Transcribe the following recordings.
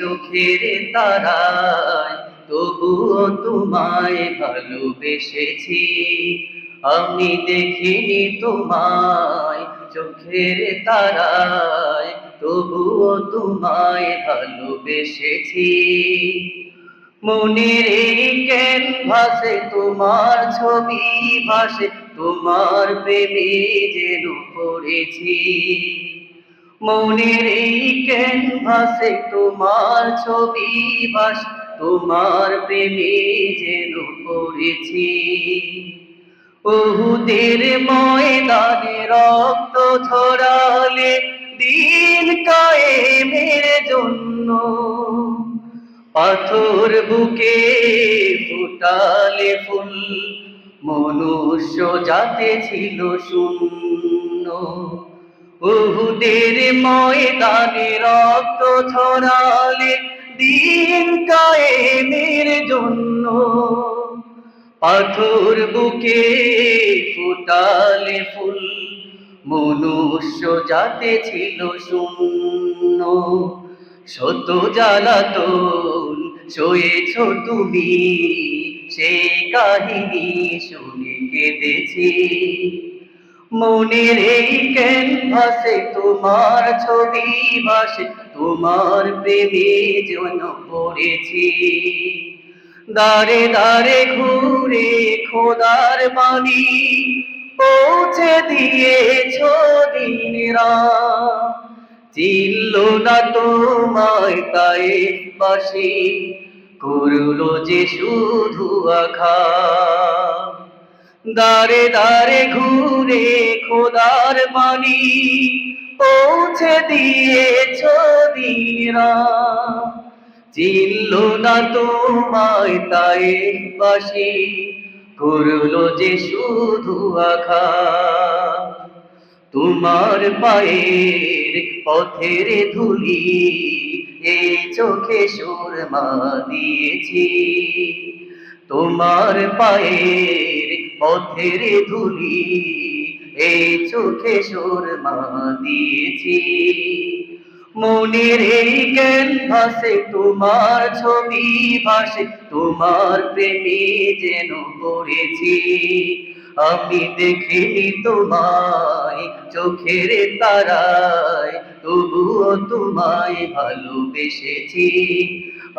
চোখের তারায়, তবুও তোমায় ভালোবেসেছি। আমি দেখিনি তোমায় চোখের তারায়, তবুও তোমায় ভালোবেসেছি। মনের এই ক্যানভাসে তোমার ছবি ভাসে, তোমার প্রেমে যেন পড়েছি। মনের এই ক্যানভাসে তোমার ছবি ভাসে, তোমার প্রেমে যেন পড়েছি। উহুদের ময়দানে রক্ত ঝরালে দিন কায়েমের জন্য, পাথর বুকে ফুটালে ফুল, মনুষ্য জাতি ছিল শূন্য। উহুদের ময়দানে রক্ত ঝরালে দিন কায়েমের জন্য, পাথর বুকে ফুটালে ফুল, মনুষ্য জাতি ছিল শূন্য। শত জ্বালাতন সয়েছ তুমি, সেই কাহিনী শুনে কেঁদেছি। মনের এই ক্যানভাসে তোমার ছবি ভাসে, তোমার প্রেমে যেন পড়েছি। দাঁড়ে দাঁড়ে ঘুরে খোদার বাণী পৌঁছে দিয়েছ দিন রাত। চিনল না তোমায় তায়েফবাসী, করলো যে শুধু আঘাত। দাঁড়ে দাঁড়ে ঘুরে খোদার বাণী পৌঁছে দিয়েছ দিন রাত। চিনল না তোমায় তায়েফবাসী, করলো যে শুধু আঘাত। তোমার পায়ের পথের ধুলি এই চোখে সুরমা দিয়েছি। তোমার পায়ের পথের ধুলি এই চোখে সুরমা দিয়েছি। মনের এই ক্যানভাসে তোমার ছবি ভাসে, তোমার প্রেমে যেন পড়েছি। আমি দেখিনি তোমায় চোখের তারায়, তবুও তোমায় ভালোবেসেছি।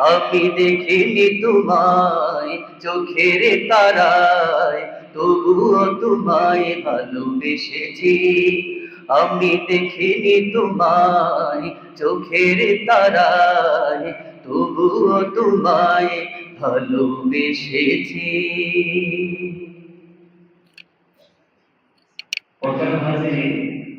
আমি দেখিনি তোমায় চোখের তারায়, তবুও তোমায় ভালোবেসেছি। আমি দেখিনি তোমায় চোখের তারায়, তবুও তোমায় ভালোবেসেছি। পর্দার মাঝে